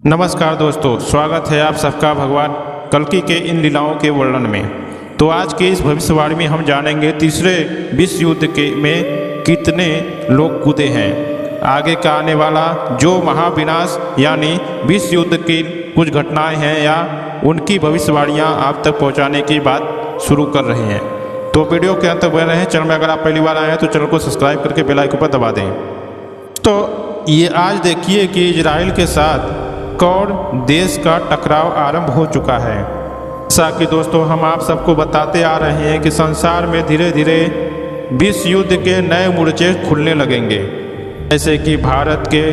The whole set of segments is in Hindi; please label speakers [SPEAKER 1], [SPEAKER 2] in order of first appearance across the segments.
[SPEAKER 1] नमस्कार दोस्तों, स्वागत है आप सबका भगवान कल्कि के इन लीलाओं के वर्णन में। तो आज के इस भविष्यवाणी में हम जानेंगे तीसरे विश्व युद्ध में कितने लोग कूदे हैं, आगे का आने वाला जो महाविनाश यानी विश्व युद्ध की कुछ घटनाएं हैं या उनकी भविष्यवाणियां आप तक पहुंचाने की बात शुरू कर रहे हैं। तो वीडियो के अंत तक बने रहें। चैनल में अगर आप पहली बार आए हैं तो चैनल को सब्सक्राइब करके बेल आइकन पर दबा दें। तो ये आज देखिए कि इजराइल के साथ कौन देश का टकराव आरंभ हो चुका है। जैसा कि दोस्तों हम आप सबको बताते आ रहे हैं कि संसार में धीरे धीरे विश्व युद्ध के नए मोर्चे खुलने लगेंगे, जैसे कि भारत के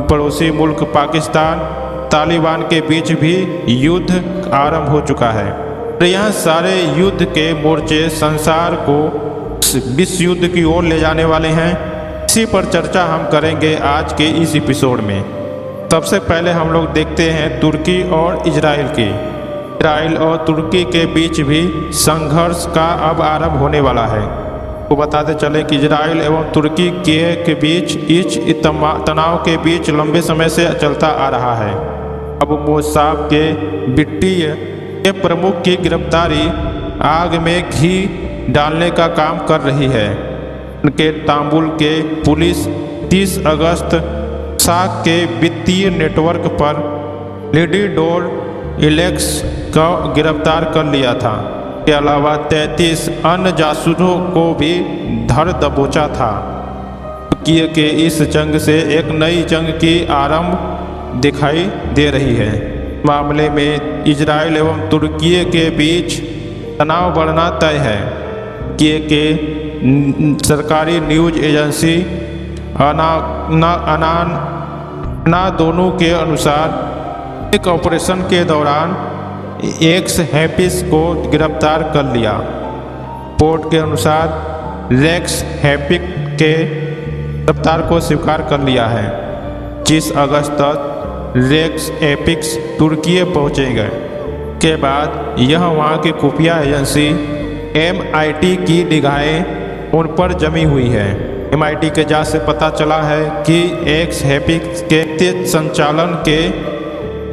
[SPEAKER 1] पड़ोसी मुल्क पाकिस्तान तालिबान के बीच भी युद्ध आरंभ हो चुका है। तो यह सारे युद्ध के मोर्चे संसार को विश्व युद्ध की ओर ले जाने वाले हैं। इसी पर चर्चा हम करेंगे आज के इस एपिसोड में। सबसे पहले हम लोग देखते हैं तुर्की और इजराइल की। इजराइल और तुर्की के बीच भी संघर्ष का अब आरंभ होने वाला है। वो बताते चले कि इजराइल एवं तुर्की के बीच इस तनाव के बीच लंबे समय से चलता आ रहा है। अब मोसाद के वित्तीय के प्रमुख की गिरफ्तारी आग में घी डालने का काम कर रही है। उनके तांबुल के पुलिस 30 अगस्त साक के वित्तीय नेटवर्क पर लेडी डोर इलेक्स को गिरफ्तार कर लिया था। के अलावा 33 अन्य जासूसों को भी धर दबोचा था। तुर्की के इस जंग से एक नई जंग की आरंभ दिखाई दे रही है। मामले में इजराइल एवं तुर्की के बीच तनाव बढ़ना तय है। के सरकारी न्यूज एजेंसी अना दोनों के अनुसार एक ऑपरेशन के दौरान एक्स हैपिस को गिरफ्तार कर लिया। रिपोर्ट के अनुसार रेक्स हैपिक के गिरफ्तार को स्वीकार कर लिया है। 25 अगस्त तक रेक्स हैपिक्स तुर्की पहुंचेंगे। के बाद यह वहां की खुफिया एजेंसी MIT की निगाहें उन पर जमी हुई है। MIT के जांच से पता चला है कि एक्स हैपिक्स के तेज संचालन के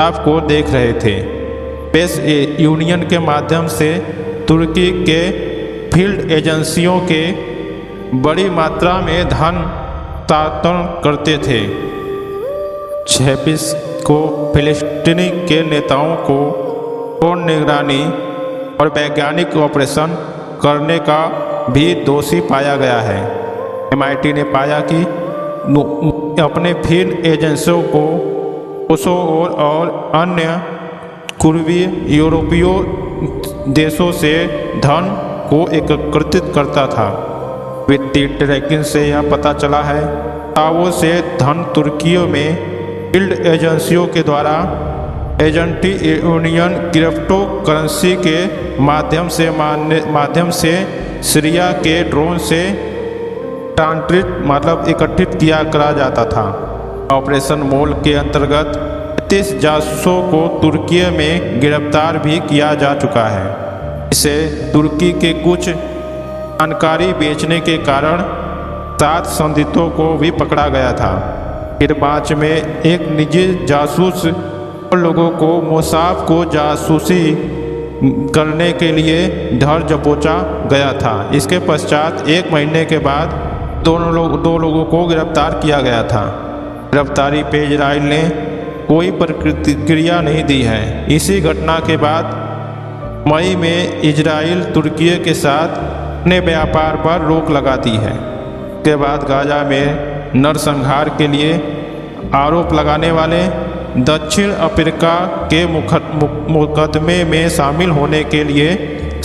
[SPEAKER 1] आपको देख रहे थे। स्पेस यूनियन के माध्यम से तुर्की के फील्ड एजेंसियों के बड़ी मात्रा में धन हस्तांतरण करते थे। हैपिक्स को फिलिस्तीनी के नेताओं को पूर्ण निगरानी और वैज्ञानिक ऑपरेशन करने का भी दोषी पाया गया है। MIT ने पाया कि अपने फील्ड एजेंसियों को रूसों और अन्य पूर्वी यूरोपीय देशों से धन को एकत्रित करता था। वित्तीय ट्रैकिंग से यह पता चला है दावों से धन तुर्की में फील्ड एजेंसियों के द्वारा एजेंटी यूनियन क्रिप्टो करेंसी के माध्यम से सीरिया के ड्रोन से इकट्ठित किया करा जाता था। ऑपरेशन मोल के अंतर्गत 33 जासूसों को तुर्की में गिरफ्तार भी किया जा चुका है। इसे तुर्की के कुछ जानकारी बेचने के कारण 7 संदिग्धों को भी पकड़ा गया था। फिर मार्च में एक निजी जासूस लोगों को मोसाद को जासूसी करने के लिए धर दबोचा गया था। इसके पश्चात 1 महीने के बाद दो लोगों को गिरफ्तार किया गया था। गिरफ्तारी पे इजराइल ने कोई प्रतिक्रिया नहीं दी है। इसी घटना के बाद मई में इजराइल तुर्की के साथ अपने व्यापार पर रोक लगा दी है। इसके बाद गाजा में नरसंहार के लिए आरोप लगाने वाले दक्षिण अफ्रीका के मुकदमे में शामिल होने के लिए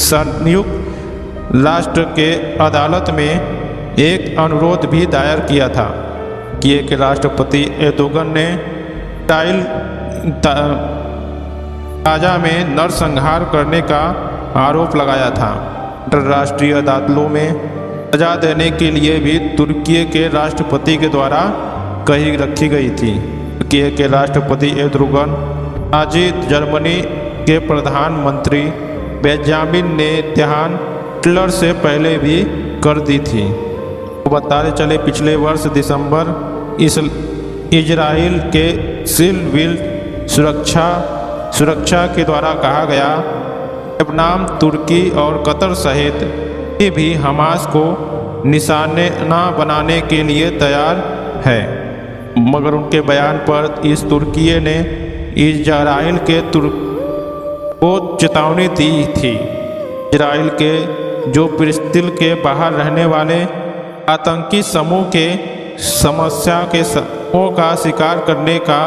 [SPEAKER 1] संयुक्त राष्ट्र के अदालत में एक अनुरोध भी दायर किया था। के राष्ट्रपति एर्दोगन ने गाजा में नरसंहार करने का आरोप लगाया था। अंतर्राष्ट्रीय अदालतों में सजा देने के लिए भी तुर्की के राष्ट्रपति के द्वारा कही रखी गई थी। तुर्की के राष्ट्रपति एर्दोगन नाजी जर्मनी के प्रधानमंत्री बेंजामिन नेतन्याहू हिटलर से पहले भी कर दी थी। बताते चले पिछले वर्ष दिसंबर इजराइल के सिविल सुरक्षा के द्वारा कहा गया लेबनान, तुर्की और कतर सहित ये भी हमास को निशाना बनाने के लिए तैयार है। मगर उनके बयान पर इस तुर्की ने इजराइल को चेतावनी दी थी। इजराइल के जो फिलिस्तीन के बाहर रहने वाले आतंकी समूह के समस्या के समूह का शिकार करने का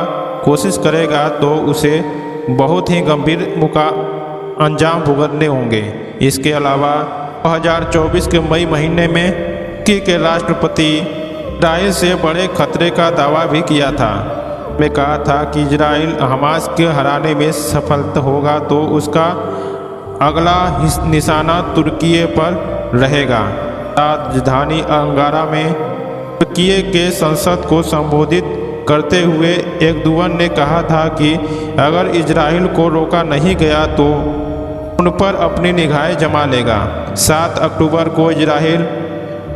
[SPEAKER 1] कोशिश करेगा तो उसे बहुत ही गंभीर अंजाम भुगतने होंगे। इसके अलावा 2024 के मई महीने में तुर्की के राष्ट्रपति इजराइल से बड़े खतरे का दावा भी किया था। में कहा था कि इजराइल हमास के हराने में सफल होगा तो उसका अगला निशाना तुर्की पर रहेगा। राजधानी अंकारा में तुर्की के संसद को संबोधित करते हुए एर्दोगन ने कहा था कि अगर इजराइल को रोका नहीं गया तो उन पर अपनी निगाहें जमा लेगा। 7 अक्टूबर को इजराइल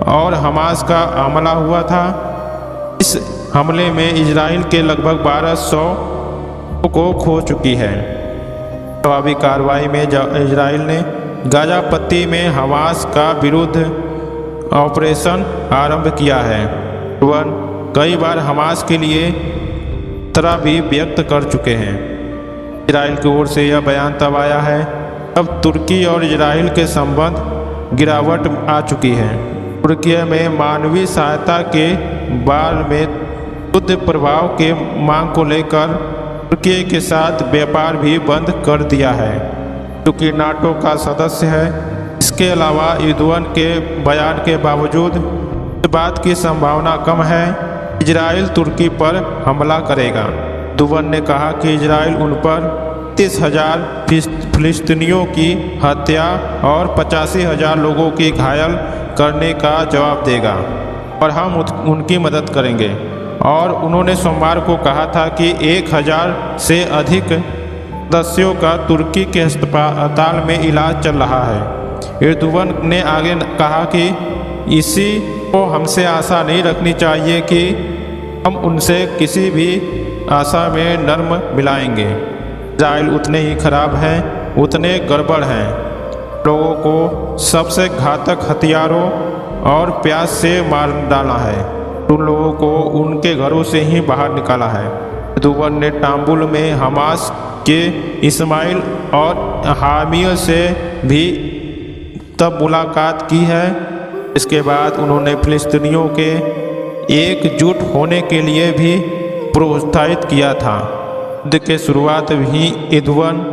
[SPEAKER 1] और हमास का हमला हुआ था। इस हमले में इजराइल के लगभग 1200 को खो चुकी है। जवाबी कार्रवाई में इजराइल ने गाजा पट्टी में हमास का विरुद्ध ऑपरेशन आरंभ किया है। वह कई बार हमास के लिए तरह भी व्यक्त कर चुके हैं। इजराइल की ओर से यह बयान तब आया है अब तुर्की और इजराइल के संबंध गिरावट आ चुकी है। तुर्की में मानवीय सहायता के बारे में युद्ध प्रभाव के मांग को लेकर तुर्की के साथ व्यापार भी बंद कर दिया है, क्योंकि नाटो का सदस्य है। इसके अलावा एर्दोगन के बयान के बावजूद इस बात की संभावना कम है इजराइल तुर्की पर हमला करेगा। एर्दोगन ने कहा कि इजराइल उन पर 30,000 फिलिस्तीनियों की हत्या और 85,000 लोगों की घायल करने का जवाब देगा और हम उनकी मदद करेंगे। और उन्होंने सोमवार को कहा था कि 1,000 से अधिक सदस्यों का तुर्की के अस्पताल में इलाज चल रहा है। एर्दोगन ने आगे कहा कि इसी को हमसे आशा नहीं रखनी चाहिए कि हम उनसे किसी भी आशा में नर्म मिलाएंगे। इजराइल उतने ही खराब हैं, उतने गड़बड़ हैं। लोगों को सबसे घातक हथियारों और प्यास से मार डाला है। उन लोगों को उनके घरों से ही बाहर निकाला है। एर्दोगन ने इस्तांबुल में हमास के इस्माइल और हामिया से भी तब मुलाकात की है। इसके बाद उन्होंने फिलिस्तीनियों के एकजुट होने के लिए भी प्रोत्साहित किया था। युद्ध के शुरुआत भी एर्दोगन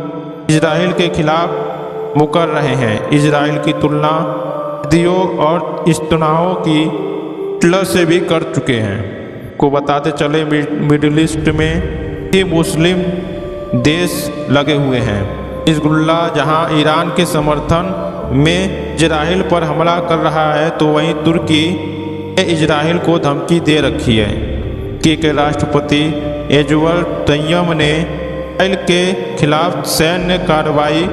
[SPEAKER 1] इजराइल के खिलाफ मुकर रहे हैं। इजराइल की तुलना यहूदियों और इस्लामियों की हिटलर से भी कर चुके हैं। को बताते चले मिडिल ईस्ट में ये मुस्लिम देश लगे हुए हैं। हिजबुल्लाह जहां ईरान के समर्थन में इजराइल पर हमला कर रहा है तो वहीं तुर्की ने इजराइल को धमकी दे रखी है। तुर्की के राष्ट्रपति रेजब तय्यब ने इजराइल के खिलाफ सैन्य कार्रवाई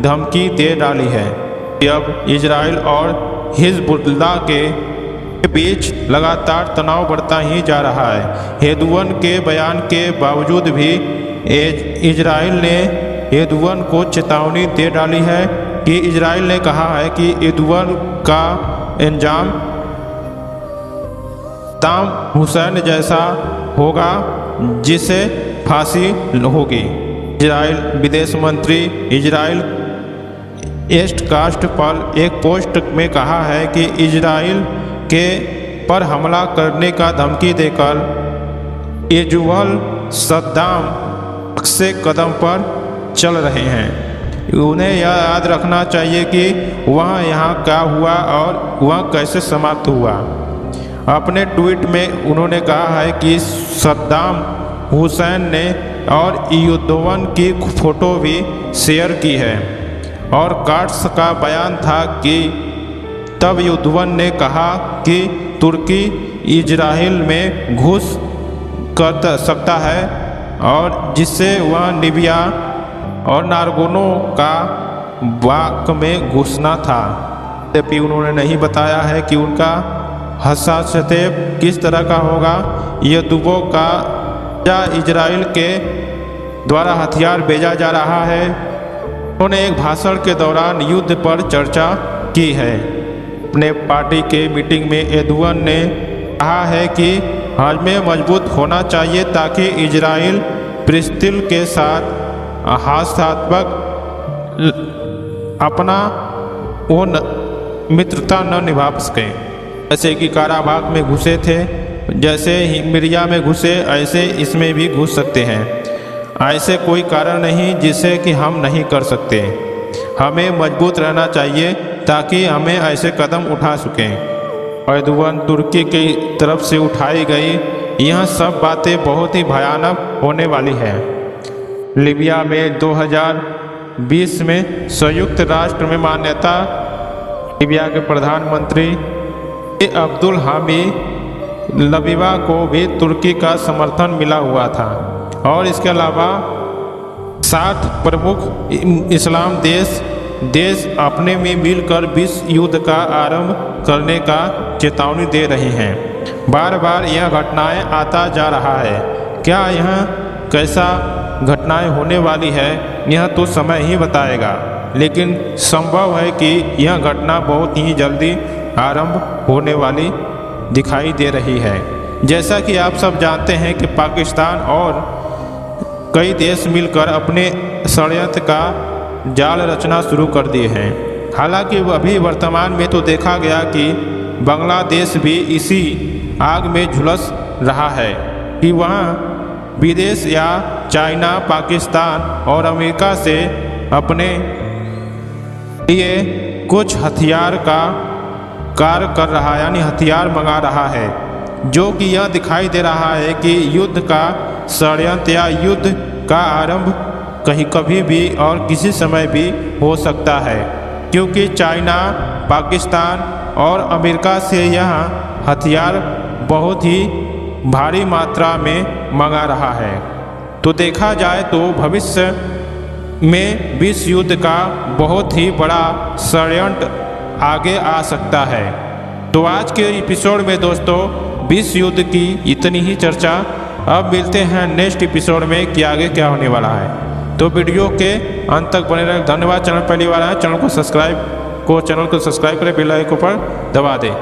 [SPEAKER 1] धमकी दे डाली है। अब इजराइल और हिजबुल्लाह के बीच लगातार तनाव बढ़ता ही जा रहा है। एर्दोगन के बयान के बावजूद भी इजराइल ने एर्दोगन को चेतावनी दे डाली है कि इजराइल ने कहा है कि एर्दोगन का अंजाम सद्दाम हुसैन जैसा होगा जिसे फांसी होगी। इजराइल विदेश मंत्री इजराइल एस्टकास्ट पर एक पोस्ट में कहा है कि इजराइल के पर हमला करने का धमकी देकर एर्दोगन सद्दाम से कदम पर चल रहे हैं। उन्हें यह याद रखना चाहिए कि वह यहाँ क्या हुआ और वह कैसे समाप्त हुआ। अपने ट्वीट में उन्होंने कहा है कि सद्दाम हुसैन ने और एर्दोगन की फ़ोटो भी शेयर की है और काट्स का बयान था कि तब एर्दोगन ने कहा कि तुर्की इजराइल में घुस कर सकता है और जिससे वह लीबिया और नारगोनो का वाक में घुसना था। यद्यपि उन्होंने नहीं बताया है कि उनका हस्तक्षेप किस तरह का होगा, युद्धों का या इजराइल के द्वारा हथियार भेजा जा रहा है। उन्होंने एक भाषण के दौरान युद्ध पर चर्चा की है। अपने पार्टी के मीटिंग में एर्दोगन ने कहा है कि हमें मजबूत होना चाहिए ताकि इजराइल फिलिस्तीन के साथ हास्यात्मक अपना वो मित्रता न निभा सके। जैसे कि काराबाग में घुसे थे, जैसे ही मिरिया में घुसे, ऐसे इसमें भी घुस सकते हैं। ऐसे कोई कारण नहीं जिसे कि हम नहीं कर सकते। हमें मजबूत रहना चाहिए ताकि हमें ऐसे कदम उठा सकें। एर्दोगन तुर्की की तरफ से उठाई गई यह सब बातें बहुत ही भयानक होने वाली है। लीबिया में 2020 में संयुक्त राष्ट्र में मान्यता लीबिया के प्रधानमंत्री अब्दुल हामी लबीबा को भी तुर्की का समर्थन मिला हुआ था और इसके अलावा 60 प्रमुख इस्लाम देश अपने में मिलकर विश्व युद्ध का आरंभ करने का चेतावनी दे रहे हैं। बार बार यह घटनाएं आता जा रहा है। क्या यह कैसा घटनाएं होने वाली है यह तो समय ही बताएगा, लेकिन संभव है कि यह घटना बहुत ही जल्दी आरंभ होने वाली दिखाई दे रही है। जैसा कि आप सब जानते हैं कि पाकिस्तान और कई देश मिलकर अपने षड्यंत्र का जाल रचना शुरू कर दिए हैं। हालांकि अभी वर्तमान में तो देखा गया कि बांग्लादेश भी इसी आग में झुलस रहा है कि वहाँ विदेश या चाइना, पाकिस्तान और अमेरिका से अपने लिए कुछ हथियार का कार्य कर रहा है, यानी हथियार मंगा रहा है, जो कि यह दिखाई दे रहा है कि युद्ध का षड्यंत्र या युद्ध का आरंभ कहीं कभी भी और किसी समय भी हो सकता है, क्योंकि चाइना, पाकिस्तान और अमेरिका से यह हथियार बहुत ही भारी मात्रा में मंगा रहा है। तो देखा जाए तो भविष्य में विश्व युद्ध का बहुत ही बड़ा षड्यंत्र आगे आ सकता है। तो आज के एपिसोड में दोस्तों विश्व युद्ध की इतनी ही चर्चा। अब मिलते हैं नेक्स्ट एपिसोड में कि आगे क्या होने वाला है। तो वीडियो के अंत तक बने रहें। धन्यवाद। चैनल पहली बार आए, चैनल को सब्सक्राइब करें, बेल आइकन पर दबा दें।